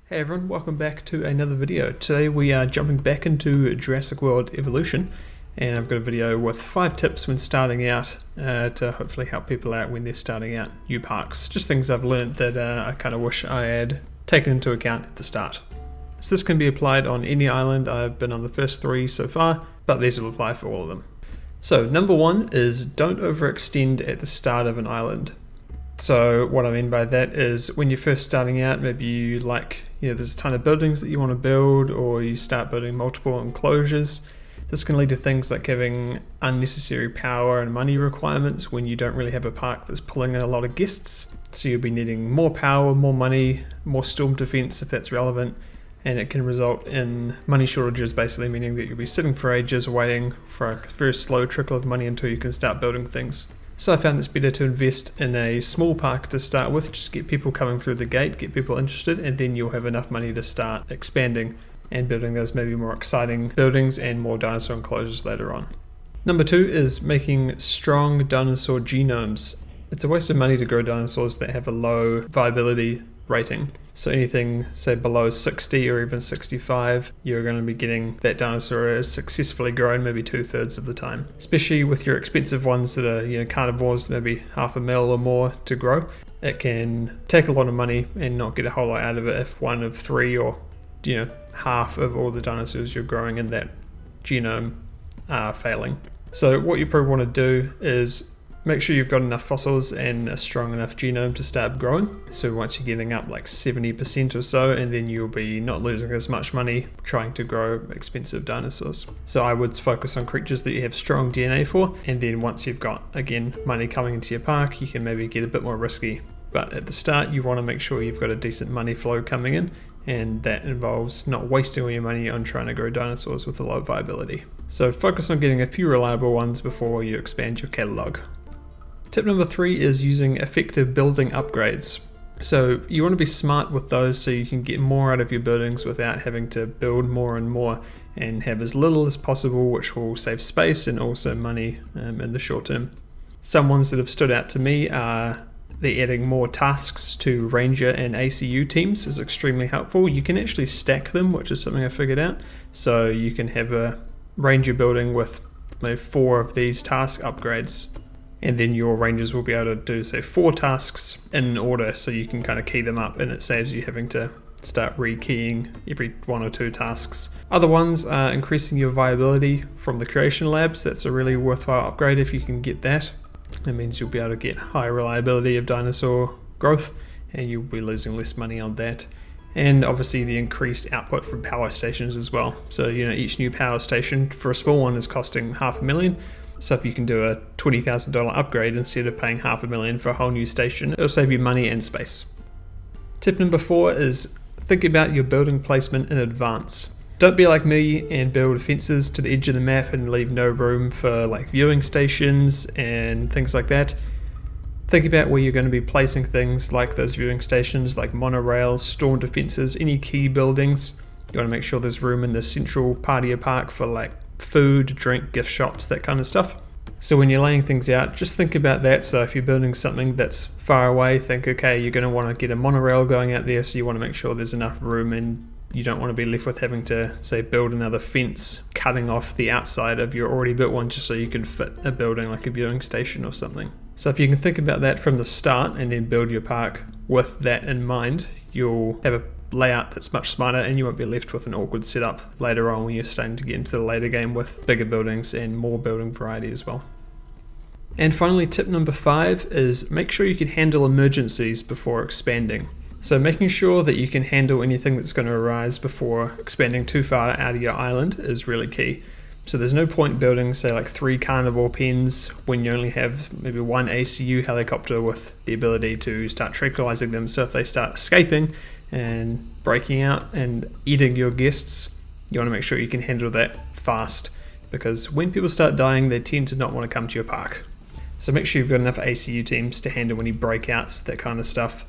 Hey everyone, welcome back to another video. Today we are jumping back into Jurassic World Evolution, and I've got a video with 5 tips when starting out to hopefully help people out when they're starting out new parks. Just things I've learned that I kind of wish I had taken into account at the start. So this can be applied on any island. I've been on the first 3 so far, but these will apply for all of them. So number 1 is don't overextend at the start of an island. So what I mean by that is when you're first starting out, maybe you there's a ton of buildings that you want to build, or you start building multiple enclosures. This can lead to things like having unnecessary power and money requirements when you don't really have a park that's pulling in a lot of guests. So you'll be needing more power, more money, more storm defense if that's relevant, and it can result in money shortages, basically meaning that you'll be sitting for ages waiting for a very slow trickle of money until you can start building things. So I found it's better to invest in a small park to start with, just get people coming through the gate, get people interested, and then you'll have enough money to start expanding and building those maybe more exciting buildings and more dinosaur enclosures later on. Number 2 is making strong dinosaur genomes. It's a waste of money to grow dinosaurs that have a low viability rating. So anything say below 60 or even 65, you're going to be getting that dinosaur is successfully grown maybe 2/3 of the time. Especially with your expensive ones that are carnivores, maybe $500,000 or more to grow. It can take a lot of money and not get a whole lot out of it if 1 of 3 or half of all the dinosaurs you're growing in that genome are failing. So what you probably want to do is make sure you've got enough fossils and a strong enough genome to start growing. So once you're getting up like 70% or so, and then you'll be not losing as much money trying to grow expensive dinosaurs. So I would focus on creatures that you have strong DNA for, and then once you've got, again, money coming into your park, you can maybe get a bit more risky. But at the start, you want to make sure you've got a decent money flow coming in, and that involves not wasting all your money on trying to grow dinosaurs with a low viability. So focus on getting a few reliable ones before you expand your catalogue. Tip number 3 is using effective building upgrades. So you want to be smart with those so you can get more out of your buildings without having to build more and more, and have as little as possible, which will save space and also money in the short term. Some ones that have stood out to me are the adding more tasks to Ranger and ACU teams is extremely helpful. You can actually stack them, which is something I figured out. So you can have a Ranger building with maybe 4 of these task upgrades, and then your rangers will be able to do, say, 4 tasks in order, so you can kind of key them up, and it saves you having to start rekeying every 1 or 2 tasks. Other ones are increasing your viability from the creation labs. That's a really worthwhile upgrade if you can get that. It means you'll be able to get high reliability of dinosaur growth, and you'll be losing less money on that. And obviously the increased output from power stations as well. So each new power station for a small one is costing $500,000. So if you can do a $20,000 upgrade instead of paying $500,000 for a whole new station, it'll save you money and space. Tip number 4 is think about your building placement in advance. Don't be like me and build fences to the edge of the map and leave no room for viewing stations and things like that. Think about where you're going to be placing things like those viewing stations, like monorails, storm defenses, any key buildings. You want to make sure there's room in the central part of your park for food, drink, gift shops, that kind of stuff. So when you're laying things out, just think about that. So if you're building something that's far away, think, okay, you're going to want to get a monorail going out there, so you want to make sure there's enough room, and you don't want to be left with having to, say, build another fence cutting off the outside of your already built one just so you can fit a building like a viewing station or something. So if you can think about that from the start and then build your park with that in mind, you'll have a layout that's much smarter, and you won't be left with an awkward setup later on when you're starting to get into the later game with bigger buildings and more building variety as well. And finally, tip number 5 is make sure you can handle emergencies before expanding. So making sure that you can handle anything that's going to arise before expanding too far out of your island is really key. So there's no point building, say, 3 carnivore pens when you only have maybe 1 ACU helicopter with the ability to start tranquilizing them. So if they start escaping and breaking out and eating your guests, you want to make sure you can handle that fast, because when people start dying, they tend to not want to come to your park. So make sure you've got enough ACU teams to handle any breakouts, that kind of stuff.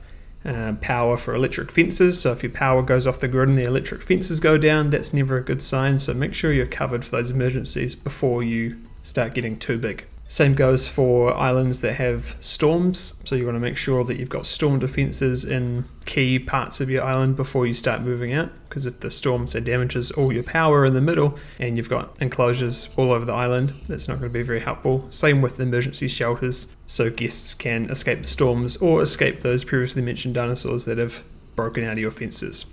Power for electric fences, so if your power goes off the grid and the electric fences go down, that's never a good sign. So make sure you're covered for those emergencies before you start getting too big. Same goes for islands that have storms, so you want to make sure that you've got storm defenses in key parts of your island before you start moving out, because if the storm damages all your power in the middle and you've got enclosures all over the island, that's not going to be very helpful. Same with emergency shelters, so guests can escape the storms or escape those previously mentioned dinosaurs that have broken out of your fences.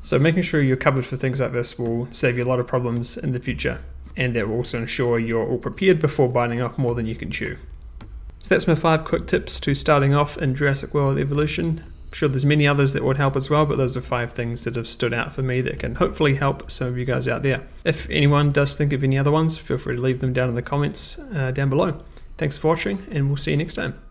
So making sure you're covered for things like this will save you a lot of problems in the future, and that will also ensure you're all prepared before biting off more than you can chew. So that's my 5 quick tips to starting off in Jurassic World Evolution. I'm sure there's many others that would help as well, but those are 5 things that have stood out for me that can hopefully help some of you guys out there. If anyone does think of any other ones, feel free to leave them down in the comments down below. Thanks for watching, and we'll see you next time.